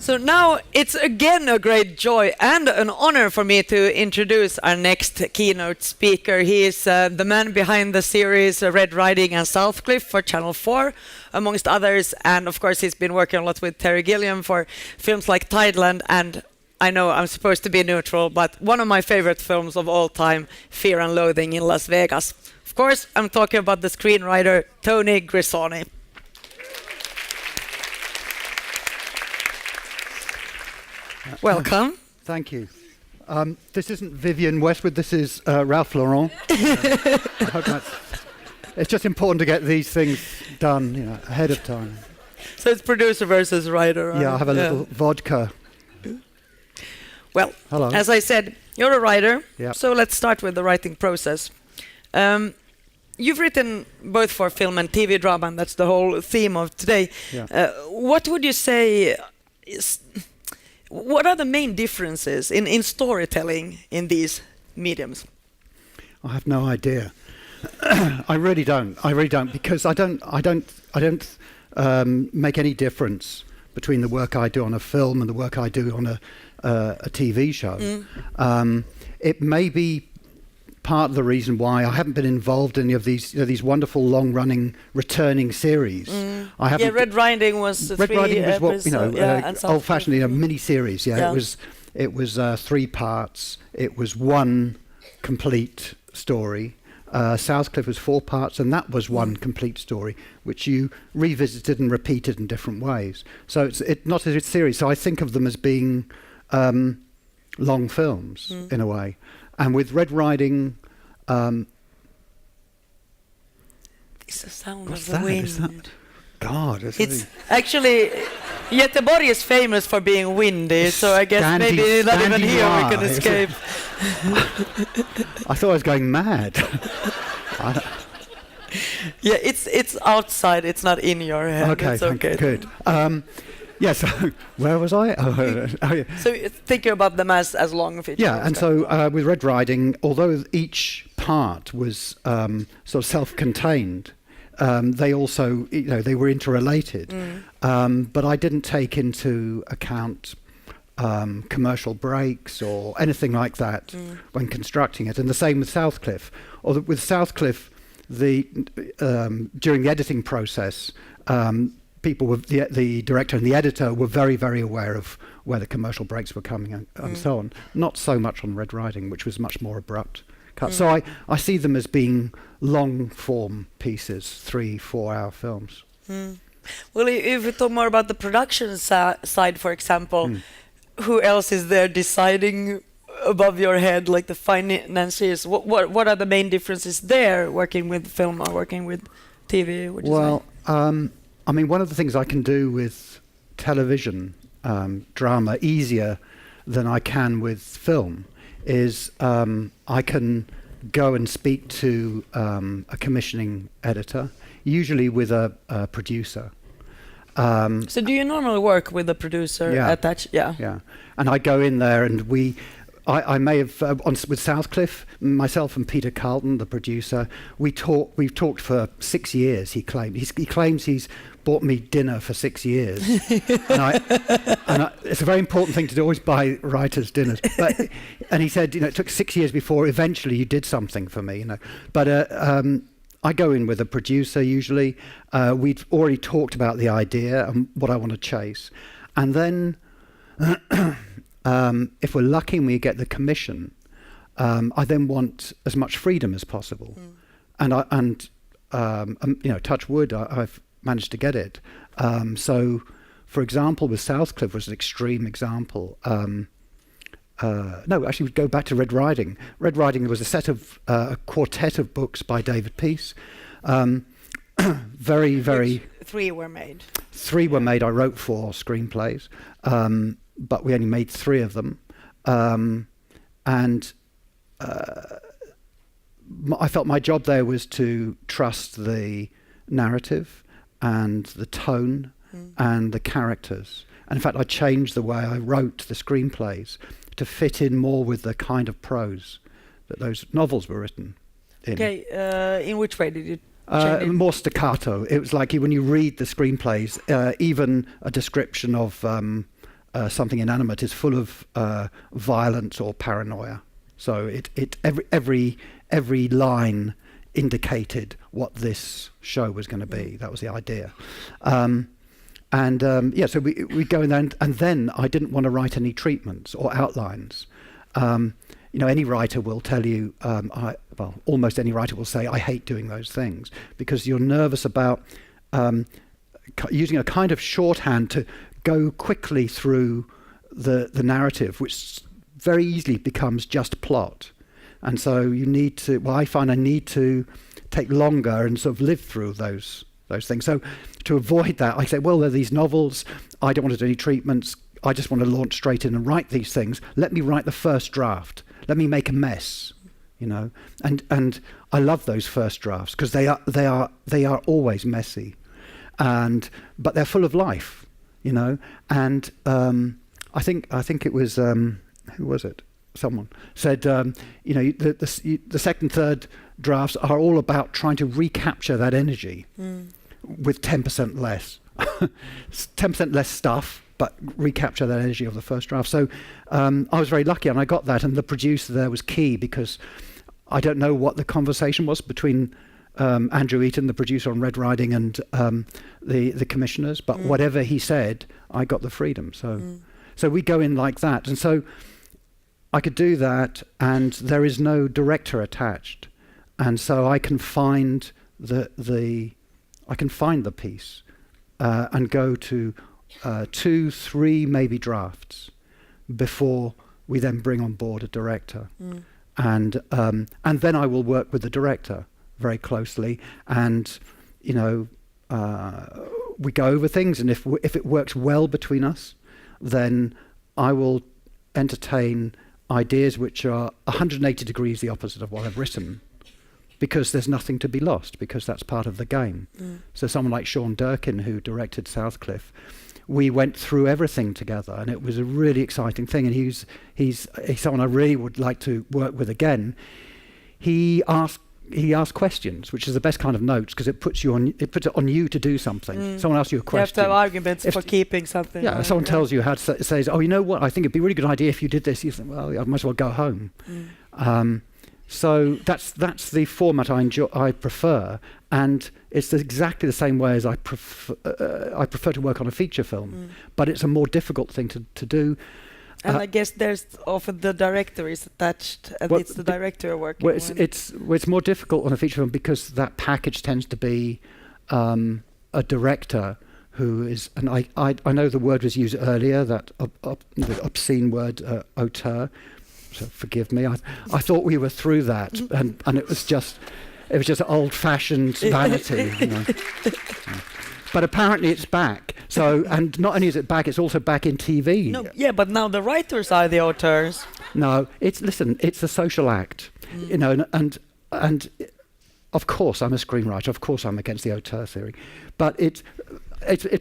So now it's again a great joy and an honor for me to introduce our next keynote speaker. He is the man behind the series Red Riding and Southcliffe for Channel 4, amongst others. And of course, he's been working a lot with Terry Gilliam for films like Tideland. And I know I'm supposed to be neutral, but one of my favorite films of all time, Fear and Loathing in Las Vegas. Of course, I'm talking about the screenwriter Toni Grisoni. Welcome. Thank you. This isn't Vivienne Westwood, this is Ralph Lauren. I hope it's just important to get these things done, ahead of time. So it's producer versus writer. Right? Yeah, I have a little vodka. Well, hello. As I said, you're a writer, yep. So let's start with the writing process. You've written both for film and TV drama, and that's the whole theme of today. Yeah. What would you say what are the main differences in storytelling in these mediums? I have no idea. I really don't, because I don't make any difference between the work I do on a film and the work I do on a TV show. It may be part of the reason why I haven't been involved in any of these wonderful long-running returning series. I haven't. Yeah, Red Riding was Red Riding was what old-fashioned, mini-series. Yeah, it was 3 parts. It was one complete story. Southcliffe was 4 parts, and that was one complete story, which you revisited and repeated in different ways. So it's not a series. So I think of them as being long films in a way. And with Red Riding, it's the sound what's of the that? wind. Is that God? It's actually Göteborg is famous for being windy, so I guess maybe not even here we can escape. I thought I was going mad. Yeah, it's outside. It's not in your head. Okay, it's okay. Good. Yes, where was I? Yeah. So thinking about them as long features. Yeah, and so with Red Riding, although each part was sort of self-contained, they also, they were interrelated. But I didn't take into account commercial breaks or anything like that when constructing it. And the same with Southcliffe. Although with Southcliffe, during the editing process, people were the director and the editor were very, very aware of where the commercial breaks were coming and so on. Not so much on Red Riding, which was much more abrupt cut. So I see them as being long form pieces, 3-4 hour films. Well, if we talk more about the production side, for example, who else is there deciding above your head, like the finances? What are the main differences there, working with film or working with TV? One of the things I can do with television drama easier than I can with film is I can go and speak to a commissioning editor, usually with a producer. So do you normally work with a producer attached? Yeah. And I go in there and I may have, with Southcliffe, myself and Peter Carlton, the producer, we've talked for 6 years, he claimed. He claims he's bought me dinner for 6 years. and it's a very important thing to do, always buy writers dinners. And he said, it took 6 years before eventually you did something for me, But I go in with a producer usually. We'd already talked about the idea and what I want to chase. And then if we're lucky and we get the commission, I then want as much freedom as possible. And touch wood, I've managed to get it. So, for example, with Southcliffe was an extreme example. No, actually, we'd go back to Red Riding. Red Riding was a quartet of books by David Peace. Very, very... Which 3 were made. 3 were made. I wrote 4 screenplays, but we only made 3 of them. I felt my job there was to trust the narrative and the tone and the characters. And in fact, I changed the way I wrote the screenplays to fit in more with the kind of prose that those novels were written in. Okay, in which way did you change it? More staccato. It was like when you read the screenplays, even a description of something inanimate is full of violence or paranoia. So every line indicated what this show was going to be. That was the idea. So we go in there, and then I didn't want to write any treatments or outlines. Any writer will tell you, almost any writer will say, I hate doing those things, because you're nervous about using a kind of shorthand to go quickly through the narrative, which very easily becomes just plot. And so you need to, I find I need to take longer and sort of live through those things. So to avoid that, I say, well, there are these novels, I don't want to do any treatments, I just want to launch straight in and write these things. Let me write the first draft. Let me make a mess, And I love those first drafts, because they are always messy, but they're full of life, And I think it was who was it? Someone said, the second, third drafts are all about trying to recapture that energy with 10% less, 10% less stuff, but recapture that energy of the first draft. So I was very lucky, and I got that. And the producer there was key, because I don't know what the conversation was between Andrew Eaton, the producer on Red Riding, and the commissioners. But whatever he said, I got the freedom. So we go in like that, and so I could do that, and there is no director attached, and so I can find the piece and go to 2, 3 maybe drafts before we then bring on board a director, and then I will work with the director very closely, and we go over things, and if it works well between us, then I will entertain ideas which are 180 degrees the opposite of what I've written, because there's nothing to be lost, because that's part of the game. So someone like Sean Durkin, who directed Southcliffe, we went through everything together, and it was a really exciting thing, and he's someone I really would like to work with again. He asked questions, which is the best kind of notes, because it puts it on you to do something. Someone asks you a question. You have to have arguments for keeping something. Yeah, someone tells you how to says, oh, you know what, I think it'd be a really good idea if you did this. You think, well, I might as well go home. So that's the format I prefer, and it's exactly the same way as I prefer to work on a feature film, but it's a more difficult thing to do. And I guess there's often the director is attached, and it's the director working. Well, it's more difficult on a feature film, because that package tends to be a director who is, and I know the word was used earlier, that the obscene word auteur. So forgive me. I thought we were through that, and it was just old-fashioned vanity. But apparently it's back. So, and not only is it back, it's also back in TV. No, yeah, but now the writers are the auteurs. No, it's a social act, and of course I'm a screenwriter. Of course I'm against the auteur theory, but it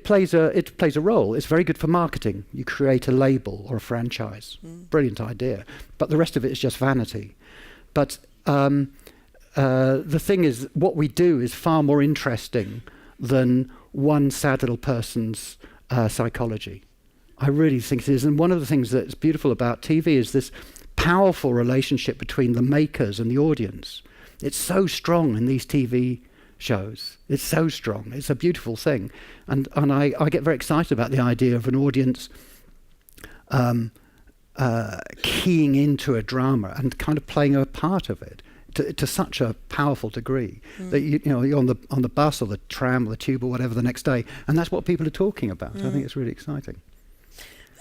plays a role. It's very good for marketing. You create a label or a franchise. Brilliant idea. But the rest of it is just vanity. But the thing is, what we do is far more interesting than one sad little person's psychology. I really think it is. And one of the things that's beautiful about TV is this powerful relationship between the makers and the audience. It's so strong in these TV shows. It's so strong. It's a beautiful thing. And I get very excited about the idea of an audience keying into a drama and kind of playing a part of it to such a powerful degree that you're on the bus or the tram or the tube or whatever the next day, and that's what people are talking about. I think it's really exciting.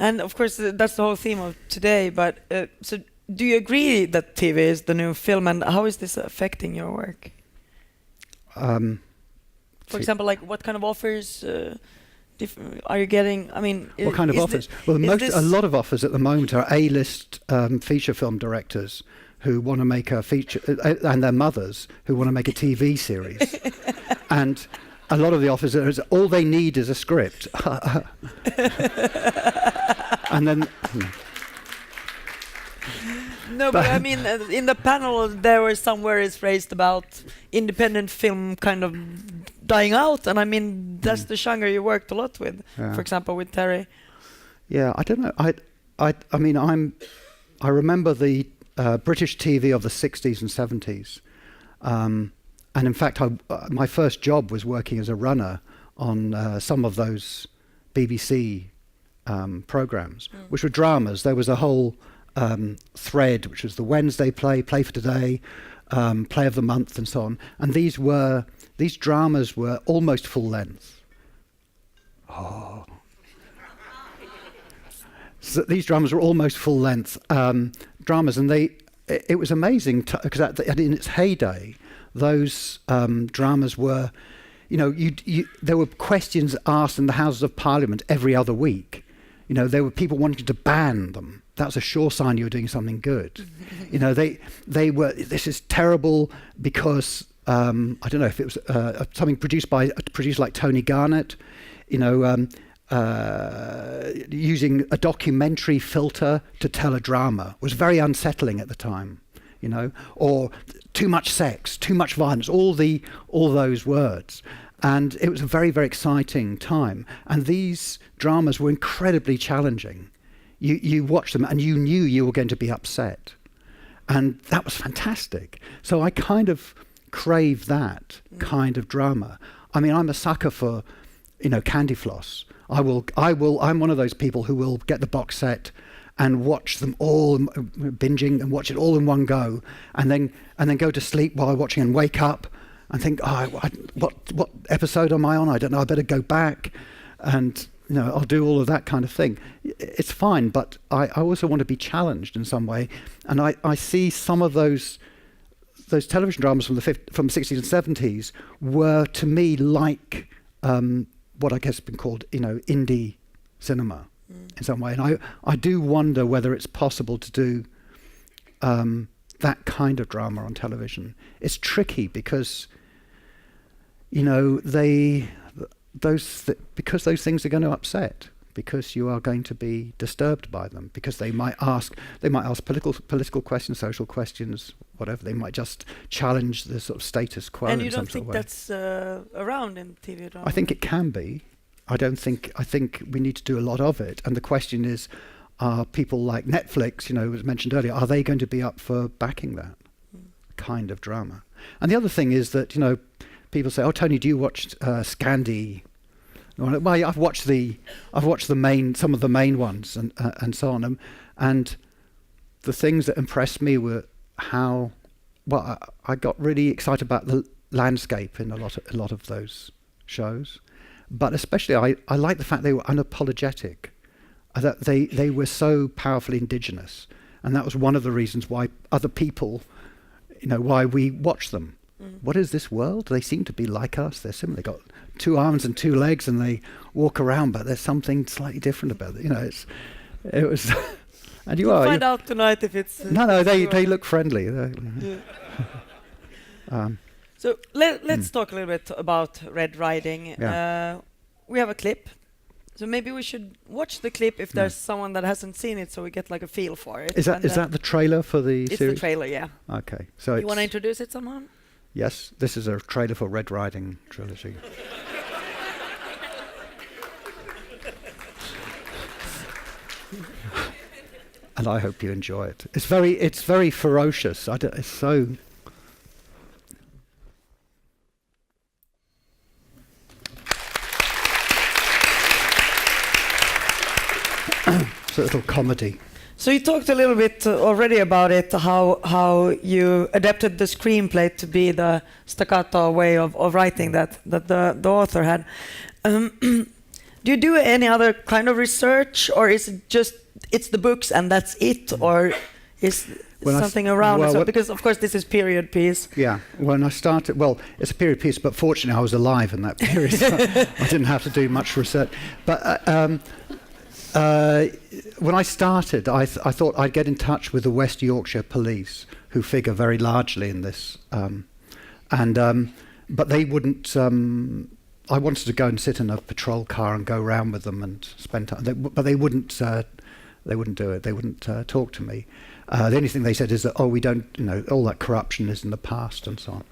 And of course that's the whole theme of today, but so do you agree that TV is the new film, and how is this affecting your work? For example, like what kind of offers are you getting? I mean, what kind of offers? Well, a lot of offers at the moment are A-list feature film directors who want to make a feature, and their mothers who want to make a TV series. And a lot of the offers are all they need is a script. And then. No, but I mean, in the panel there were some words raised about independent film kind of dying out, and I mean that's the genre you worked a lot with. For example, with Terry. Yeah, I don't know. I mean, I remember the British TV of the 60s and 70s. And in fact, my first job was working as a runner on some of those BBC programs, which were dramas. There was a whole thread, which was the Wednesday play, Play for Today, Play of the Month, and so on. And these dramas were almost full length. Oh. So these dramas were almost full length dramas, and it was amazing because in its heyday, those dramas were, there were questions asked in the Houses of Parliament every other week. There were people wanting to ban them. That's a sure sign you were doing something good. They were. This is terrible because I don't know if it was something produced by a producer like Toni Garnett. Using a documentary filter to tell a drama was very unsettling at the time, or too much sex, too much violence, all those words. And it was a very, very exciting time. And these dramas were incredibly challenging. You watched them and you knew you were going to be upset. And that was fantastic. So I kind of crave that kind of drama. I mean, I'm a sucker for, Candy Floss. I'm one of those people who will get the box set and watch them all, binging and watch it all in one go, and then go to sleep while watching and wake up and think, what episode am I on? I don't know. I better go back, and I'll do all of that kind of thing. It's fine, but I also want to be challenged in some way, and I see some of those television dramas from the 60s and 70s were to me like what I guess has been called, indie cinema in some way. And I do wonder whether it's possible to do that kind of drama on television. It's tricky because, because those things are going to upset, because you are going to be disturbed by them, because they might ask political questions, social questions, whatever. They might just challenge the sort of status quo. And you don't think that's around in TV drama? I think it can be. I think we need to do a lot of it. And the question is, are people like Netflix, was mentioned earlier, are they going to be up for backing that kind of drama? And the other thing is that, people say, "Oh, Tony, do you watch Scandi?" Well, yeah, I've watched some of the main ones and so on. And the things that impressed me were how, I got really excited about the landscape in a lot of those shows. But especially, I like the fact they were unapologetic, that they were so powerfully indigenous, and that was one of the reasons why other people, why we watch them. What is this world? They seem to be like us. They're similar. They've got 2 arms and 2 legs, and they walk around, but there's something slightly different about it. It was. And we'll find out tonight if it's. No, they look friendly. So let's talk a little bit about Red Riding. Yeah. We have a clip, so maybe we should watch the clip if there's someone that hasn't seen it, so we get like a feel for it. Is that the trailer for the series? It's the trailer, yeah. Okay, so you want to introduce it, someone? Yes, this is a trailer for Red Riding trilogy. And I hope you enjoy it. It's very ferocious. It's so. It's a little comedy. So you talked a little bit already about it, how you adapted the screenplay to be the staccato way of writing that the author had. Do you do any other kind of research, or is it just it's the books and that's it, or is something around it? Because of course this is period piece. Yeah, when I started, it's a period piece, but fortunately I was alive in that period, so I didn't have to do much research. But when I started, I thought I'd get in touch with the West Yorkshire police, who figure very largely in this, but they wouldn't. I wanted to go and sit in a patrol car and go around with them and spend time, but they wouldn't. They wouldn't do it. They wouldn't talk to me. The only thing they said is that, we don't, all that corruption is in the past and so on.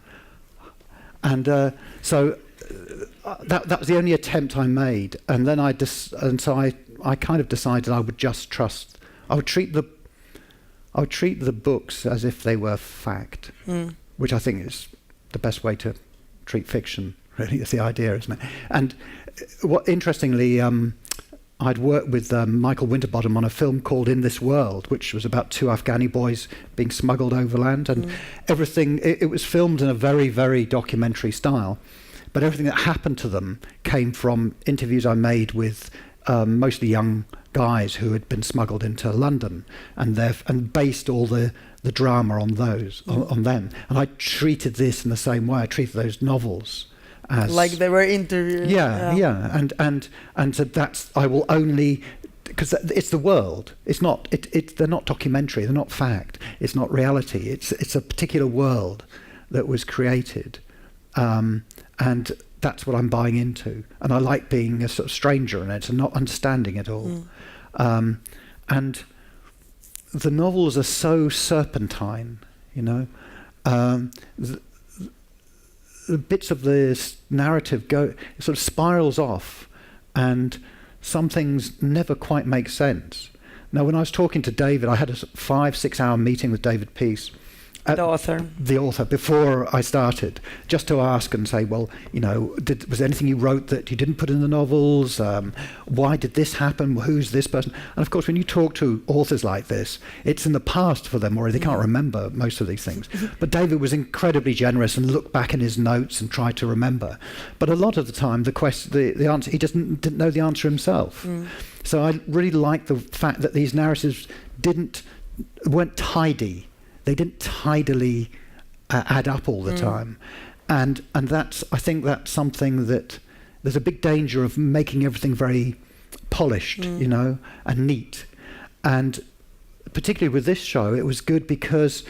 And so that was the only attempt I made, and then I kind of decided I would just trust. I would treat the books as if they were fact, which I think is the best way to treat fiction. Really, is the idea, isn't it? And interestingly, I'd worked with Michael Winterbottom on a film called In This World, which was about two Afghani boys being smuggled overland, and everything. It was filmed in a very, very documentary style, but everything that happened to them came from interviews I made with mostly young guys who had been smuggled into London, and based all the drama on those on them. And I treated this in the same way. I treated those novels as like they were interviewed. Yeah. And so that's, I will only, because it's the world. It's not. They're not documentary. They're not fact. It's not reality. It's a particular world that was created, and that's what I'm buying into. And I like being a sort of stranger in it and not understanding it all. And the novels are so serpentine, you know. The bits of this narrative sort of spirals off, and some things never quite make sense. Now, when I was talking to David, I had a 5-6 hour meeting with David Peace, the author, before I started, just to ask and say, well, you know, was there anything you wrote that you didn't put in the novels? Why did this happen? Who's this person? And of course, when you talk to authors like this, it's in the past for them, or they can't remember most of these things. But David was incredibly generous and looked back in his notes and tried to remember. But a lot of the time, the answer, he didn't know the answer himself. So I really like the fact that these narratives weren't tidy. They didn't tidily add up all the time, and I think that's something that there's a big danger of making everything very polished, you know, and neat. And particularly with this show, it was good because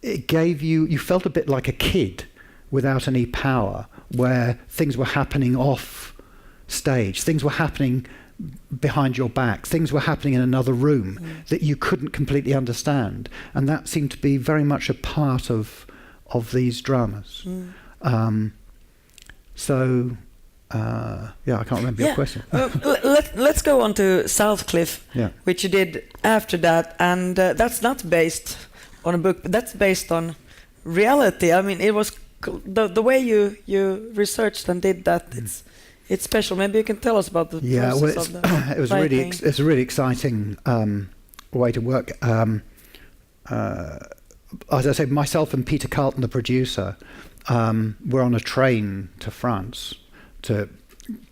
it gave you felt a bit like a kid without any power, where things were happening off stage, things were happening behind your back, things were happening in another room that you couldn't completely understand, and that seemed to be very much a part of these dramas. I can't remember your question. Let's go on to Southcliffe, which you did after that, and that's not based on a book, but that's based on reality. I mean, it was the way you researched and did that. It's special. Maybe you can tell us about the process of the it was writing. It's a really exciting way to work. As I say, myself and Peter Carlton, the producer, were on a train to France to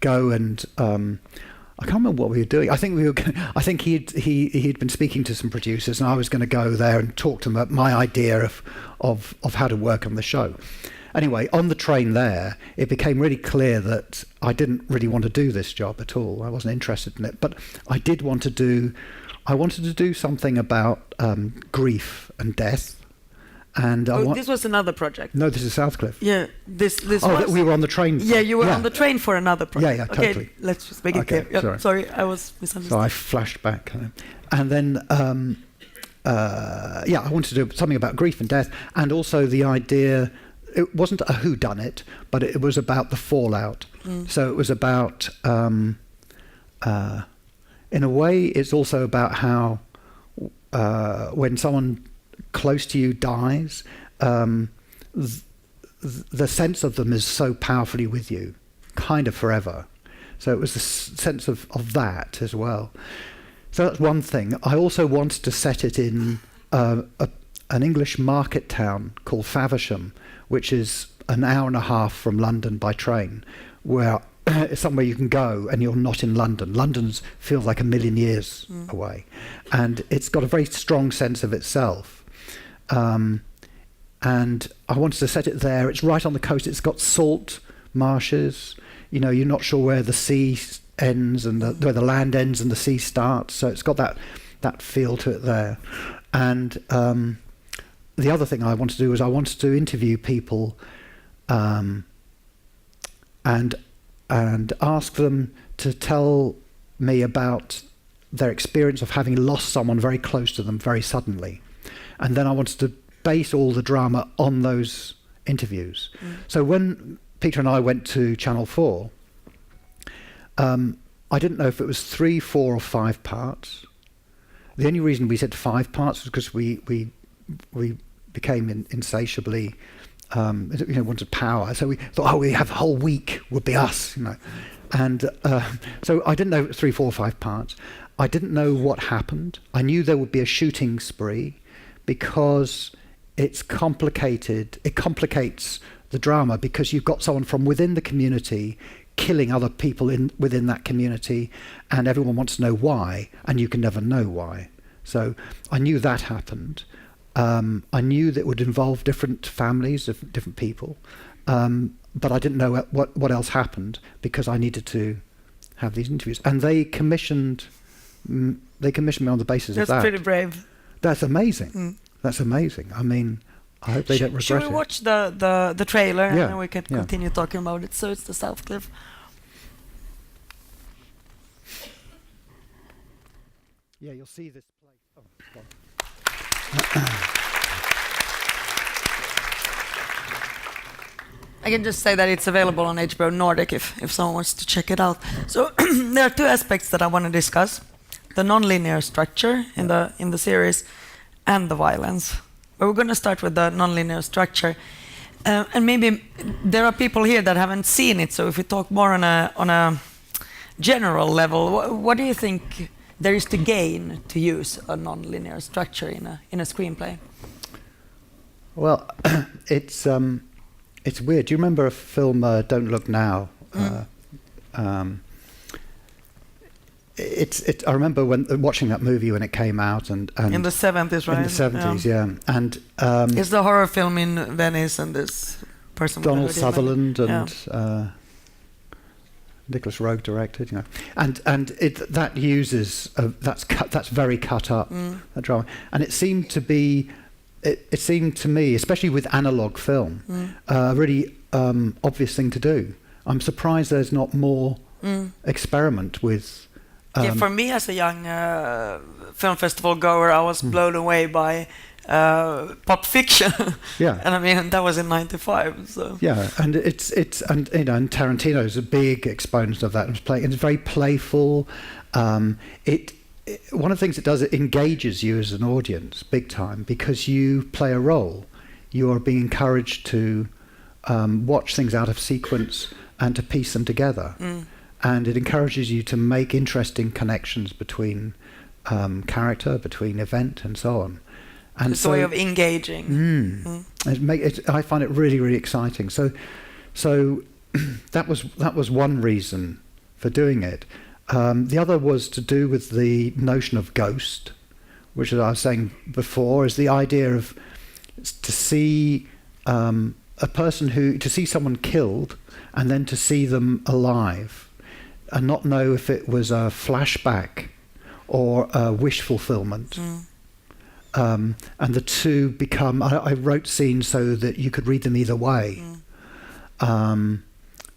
go and I can't remember what we were doing. I think he'd been speaking to some producers, and I was going to go there and talk to them about my idea of how to work on the show. Anyway, on the train there, it became really clear that I didn't really want to do this job at all. I wasn't interested in it, but I wanted to do something about grief and death. And this was another project. No, this is Southcliffe. Yeah, this. We were on the train. Yeah, you were on the train for another project. Yeah, okay, totally. Let's just make it clear. Yeah, sorry, I was misunderstood. So I flashed back, and then I wanted to do something about grief and death, and also the idea. It wasn't a whodunit, but it was about the fallout. So it was about, in a way, it's also about how when someone close to you dies, the sense of them is so powerfully with you, kind of forever. So it was the sense of that as well. So that's one thing. I also wanted to set it in an English market town called Faversham, which is an hour and a half from London by train, where it's somewhere you can go and you're not in London. London feels like a million years away. And it's got a very strong sense of itself. And I wanted to set it there. It's right on the coast. It's got salt marshes. You know, you're not sure where the sea ends and where the land ends and the sea starts. So it's got that feel to it there. And the other thing I wanted to do was I wanted to interview people and ask them to tell me about their experience of having lost someone very close to them very suddenly. And then I wanted to base all the drama on those interviews. So when Peter and I went to Channel 4, I didn't know if it was 3, 4 or 5 parts. The only reason we said 5 parts was because we became insatiably, wanted power. So we thought, we have a whole week would be us, And so I didn't know it was 3, 4, 5 parts. I didn't know what happened. I knew there would be a shooting spree because it's complicated. It complicates the drama because you've got someone from within the community killing other people within that community, and everyone wants to know why, and you can never know why. So I knew that happened. I knew that it would involve different families of different people, but I didn't know what else happened because I needed to have these interviews. And they commissioned me on the basis of that. That's pretty brave. That's amazing. That's amazing. I mean, I hope they don't regret it. Should we watch the trailer and then we can continue talking about it? So it's the Southcliffe. Yeah, you'll see this place. Oh, God. I can just say that it's available on HBO Nordic if someone wants to check it out. So there are 2 aspects that I want to discuss: the nonlinear structure in the series and the violence. But we're going to start with the nonlinear structure, and maybe there are people here that haven't seen it. So if we talk more on a general level, what do you think there is to gain to use a nonlinear structure in a screenplay? Well, it's weird. Do you remember a film, Don't Look Now? I remember watching that movie when it came out, and in the 70s, right? In the 70s, yeah. And it's the horror film in Venice, and this person Donald Sutherland and Nicholas Roeg directed, and that uses that's very cut up, that drama, and it seemed to be. It seemed to me, especially with analog film, a really obvious thing to do. I'm surprised there's not more experiment with. For me as a young film festival goer, I was blown away by Pulp Fiction. Yeah, and I mean that was in '95. So yeah, and and Tarantino's a big exponent of that. It's very playful. One of the things it does, it engages you as an audience big time because you play a role. You are being encouraged to watch things out of sequence and to piece them together. And it encourages you to make interesting connections between character, between event, and so on. And it's a way of engaging. I find it really, really exciting. So that was one reason for doing it. The other was to do with the notion of ghost, which, as I was saying before, is the idea of to see to see someone killed and then to see them alive and not know if it was a flashback or a wish fulfillment. And the two become, I wrote scenes so that you could read them either way. And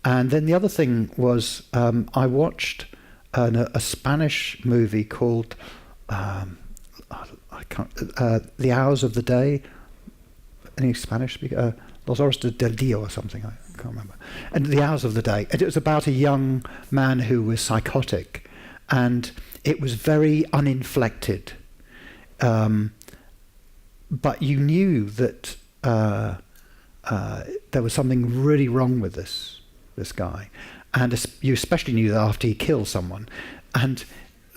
then the other thing was I watched a Spanish movie called The Hours of the Day. Any Spanish speaker? Los Horas del Dia or something, I can't remember. And The Hours of the Day. And it was about a young man who was psychotic, and it was very uninflected. But you knew that there was something really wrong with this guy. And you especially knew that after he killed someone. And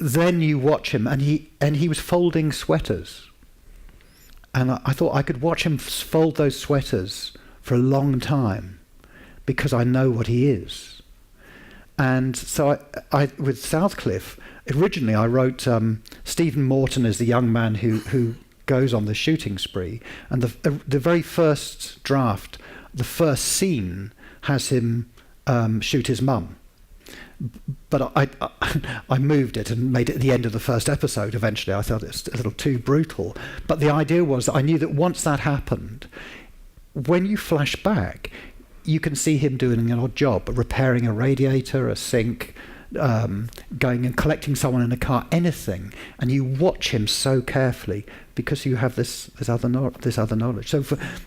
then you watch him, and he was folding sweaters. And I thought I could watch him fold those sweaters for a long time because I know what he is. And so I with Southcliffe, originally I wrote Stephen Morton as the young man who goes on the shooting spree. And the very first draft, the first scene, has him shoot his mum. But I moved it and made it the end of the first episode eventually. I thought it was a little too brutal. But the idea was that I knew that once that happened, when you flash back, you can see him doing an odd job, repairing a radiator, a sink, going and collecting someone in a car, anything, and you watch him so carefully because you have this other knowledge. So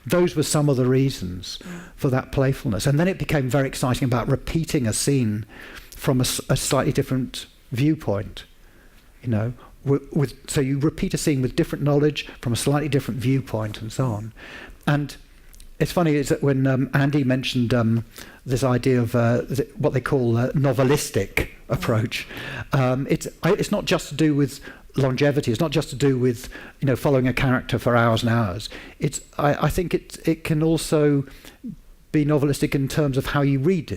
those were some of the reasons for that playfulness. And then it became very exciting about repeating a scene from a slightly different viewpoint, you know. So you repeat a scene with different knowledge from a slightly different viewpoint and so on. And it's funny is that when Andy mentioned this idea of what they call novelistic approach, it's not just to do with longevity. It's not just to do with, you know, following a character for hours and hours. I think it can also be novelistic in terms of how you read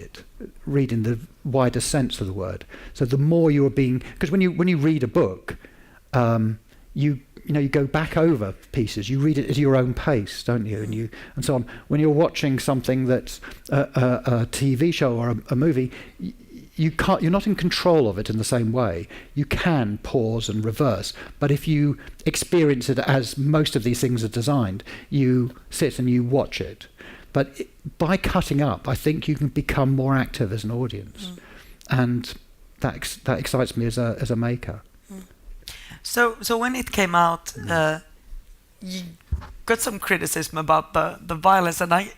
in the wider sense of the word. So the more you are being, because when you read a book, you go back over pieces. You read it at your own pace, don't you? And so on. When you're watching something that's a TV show or a movie, you're not in control of it in the same way. You can pause and reverse, but if you experience it as most of these things are designed, you sit and you watch it. But by cutting up, I think you can become more active as an audience, and that excites me as a maker. So when it came out, you got some criticism about the violence, and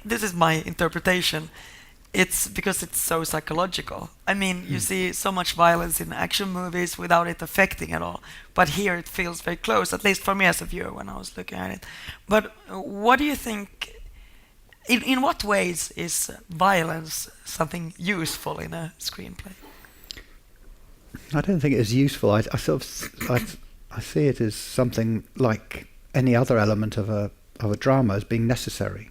this is my interpretation. It's because it's so psychological. I mean, you see so much violence in action movies without it affecting at all. But here it feels very close, at least for me as a viewer when I was looking at it. But what do you think? In what ways is violence something useful in a screenplay? I don't think it is useful. I see it as something like any other element of a drama as being necessary.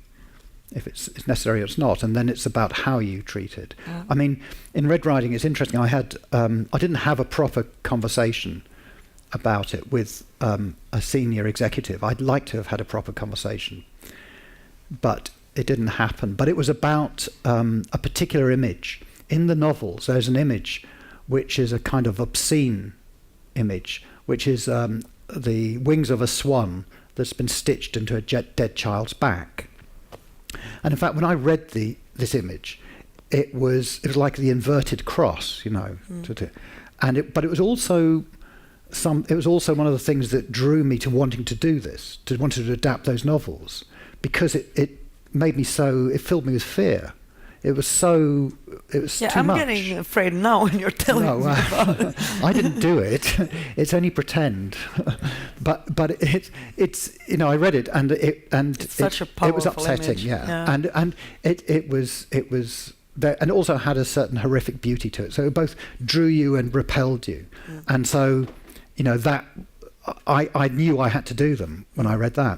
If it's necessary or it's not, and then it's about how you treat it. I mean, in Red Riding, it's interesting. I didn't have a proper conversation about it with a senior executive. I'd like to have had a proper conversation, but it didn't happen. But it was about a particular image. In the novels, there's an image which is a kind of obscene image, which is the wings of a swan that's been stitched into a dead child's back. And in fact, when I read this image, it was like the inverted cross, you know. But it was also one of the things that drew me to wanting to do this, to wanting to adapt those novels, because it made me it filled me with fear. It was too much. I'm getting afraid now when you're telling me about it. I didn't do it. It's only pretend. but it's you know, I read it and it's such a powerful it was upsetting, image. And it was there, and also had a certain horrific beauty to it. So it both drew you and repelled you. And so, you know, that I knew I had to do them when I read that.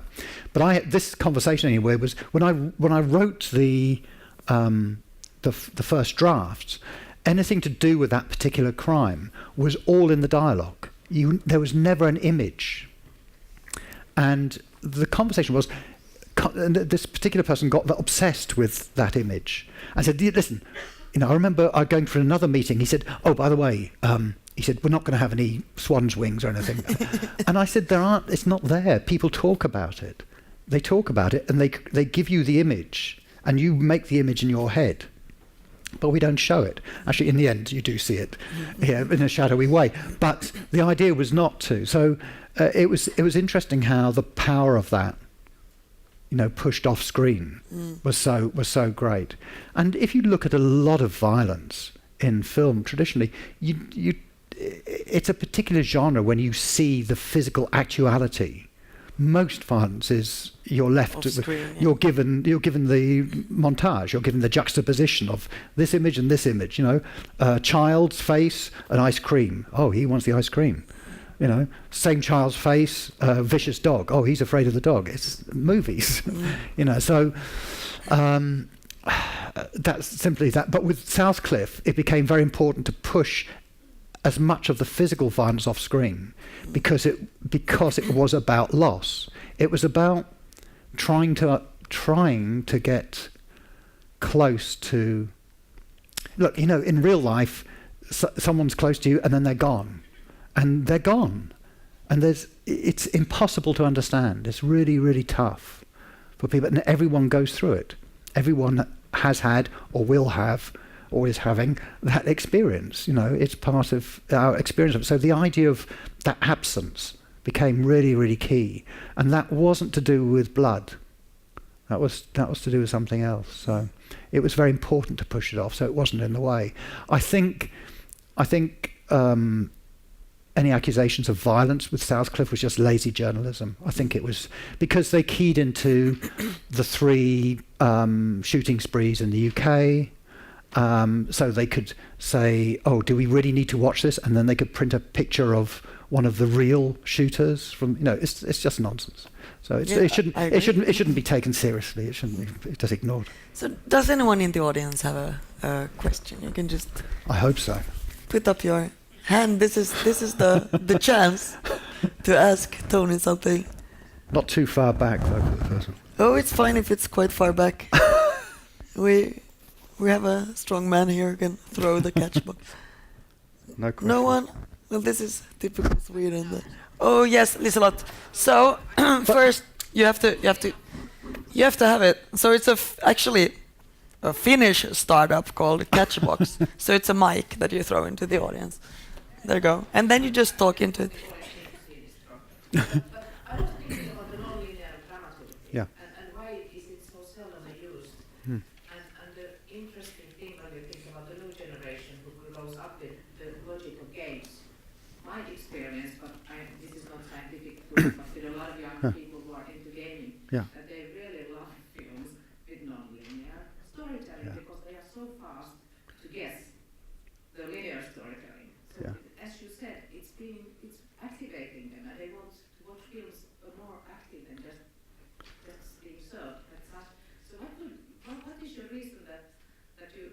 But this conversation anyway was when I wrote the first drafts, anything to do with that particular crime was all in the dialogue. There was never an image. And the conversation was, this particular person got obsessed with that image and said, listen, you know, I remember going for another meeting. He said, oh, by the way, he said, we're not going to have any swan's wings or anything. And I said, it's not there. People talk about it. They talk about it and they give you the image. And you make the image in your head, but we don't show it. Actually, in the end, you do see it in a shadowy way. But the idea was not to. So it was interesting how the power of that, you know, pushed off screen was so great. And if you look at a lot of violence in film traditionally, it's a particular genre when you see the physical actuality. Most violence is you're left screen, you're given the montage, you're given the juxtaposition of this image and this image, you know, a child's face and ice cream. Oh, he wants the ice cream. You know, same child's face, vicious dog. Oh, he's afraid of the dog. It's movies. You know, so that's simply that. But with Southcliffe, it became very important to push as much of the physical violence off screen because it was about loss. It was about trying to get close to. Look, you know, in real life, someone's close to you and then they're gone, and it's impossible to understand. It's really, really tough for people, and everyone goes through it. Everyone has had or will have always having that experience. You know, it's part of our experience. So the idea of that absence became really, really key, and that wasn't to do with blood. That was to do with something else. So it was very important to push it off, so it wasn't in the way. I think any accusations of violence with Southcliffe was just lazy journalism. I think it was because they keyed into the 3 shooting sprees in the UK. So they could say, "Oh, do we really need to watch this?" And then they could print a picture of one of the real shooters from. You know, it's just nonsense. So it shouldn't be taken seriously. It shouldn't be just ignored. So does anyone in the audience have a question? You can just. I hope so. Put up your hand. This is the chance to ask Toni something. Not too far back though for the first one. Oh, it's fine if it's quite far back. we have a strong man here who can throw the catch box. No question. No one? Well, this is typical Sweden. Oh yes, Liselott. So first you have to have it. So it's actually a Finnish startup called Catchbox. So it's a mic that you throw into the audience. There you go. And then you just talk into it. But I was thinking about the nonlinear dramaturgy. Yeah. And why is it so seldom used? And the interesting thing when you think about the new generation who grows up with the logic of games, my experience, but this is not scientific proof, but with a lot of young people who are into gaming, that they really love films with nonlinear storytelling because they are so fast to guess the linear storytelling. So as you said, it's activating them, and they want to watch films more active than just being served. So what is your reason that you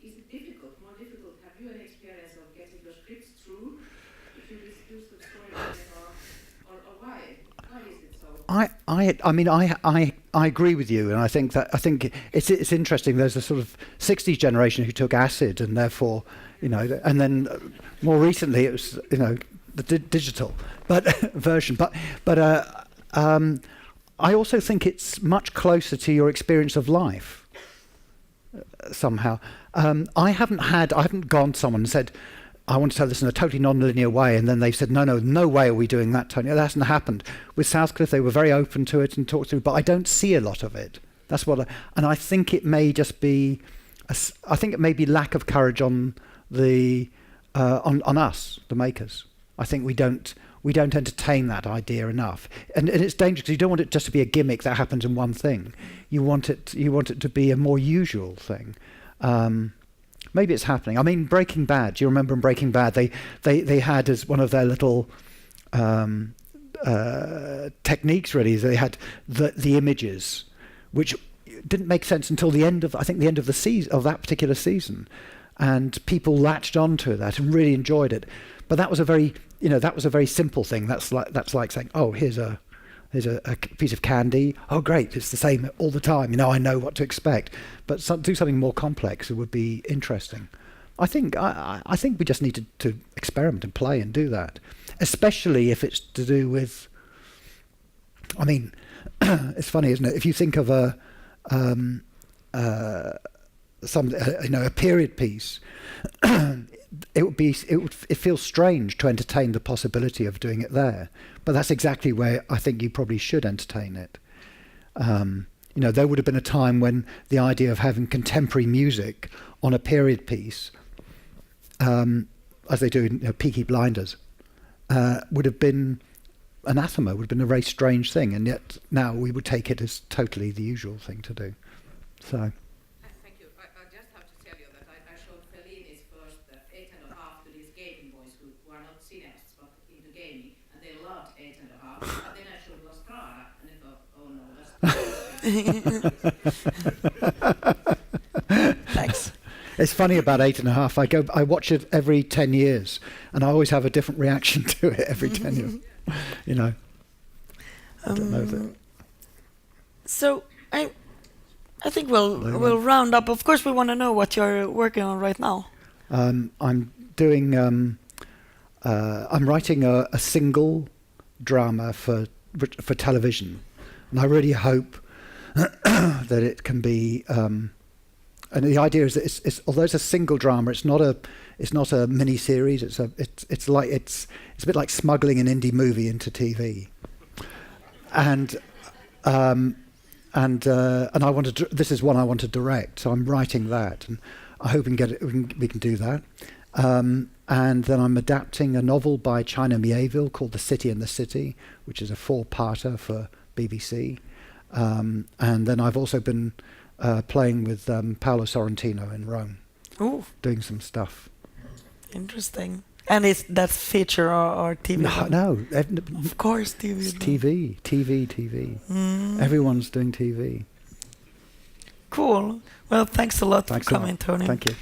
is it more difficult? Have you any experience of getting your scripts through if you do some storytelling, or why? Why is it so? I agree with you, and I think it's interesting. There's a sort of 60s generation who took acid, and therefore, you know, and then more recently it was, you know, the digital version. But I also think it's much closer to your experience of life. Somehow, I haven't gone to someone and said, "I want to tell this in a totally non-linear way," and then they said, no way are we doing that, Tony. That hasn't happened. With Southcliffe, they were very open to it and talked through, but I don't see a lot of it. That's what, and I think it may just be, I think it may be lack of courage on the on us, the makers. I think we don't entertain that idea enough, and it's dangerous because you don't want it just to be a gimmick that happens in one thing. You want it to be a more usual thing. Maybe it's happening. I mean, Breaking Bad. Do you remember in Breaking Bad they had as one of their little techniques really, they had the images, which didn't make sense until the end of the season, of that particular season, and people latched onto that and really enjoyed it. But that was a very simple thing. That's like saying, oh, here's a piece of candy. Oh, great, it's the same all the time. You know, I know what to expect. But do something more complex. It would be interesting. I think we just need to experiment and play and do that, especially if it's to do with. I mean, it's funny, isn't it? If you think of a period piece. It feels strange to entertain the possibility of doing it there, but that's exactly where I think you probably should entertain it. There would have been a time when the idea of having contemporary music on a period piece, as they do in Peaky Blinders, would have been anathema, would have been a very strange thing, and yet now we would take it as totally the usual thing to do. So. Thank you. I just have to tell you that I showed Fellini's first 8.5 to these gaming boys who are not cineasts but into gaming, and they loved 8.5. But then I showed La Strada, and I thought, oh no, that's Thanks. It's funny about 8.5. I watch it every 10 years, and I always have a different reaction to it every 10 years. You know. I don't know that. So I think we'll round up. Of course, we want to know what you're working on right now. I'm doing. I'm writing a single drama for television, and I really hope that it can be And the idea is that it's although it's a single drama, it's not a mini series. It's a bit like smuggling an indie movie into TV. And I want to. This is one I want to direct, so I'm writing that, and I hope we can do that. And then I'm adapting a novel by China Mieville called The City and the City, which is a 4-parter for BBC. And then I've also been playing with Paolo Sorrentino in Rome, doing some stuff. Interesting. And that's feature or TV? No. Of course, TV. It's TV. Everyone's doing TV. Cool. Well, thanks a lot for coming, Toni. Thank you.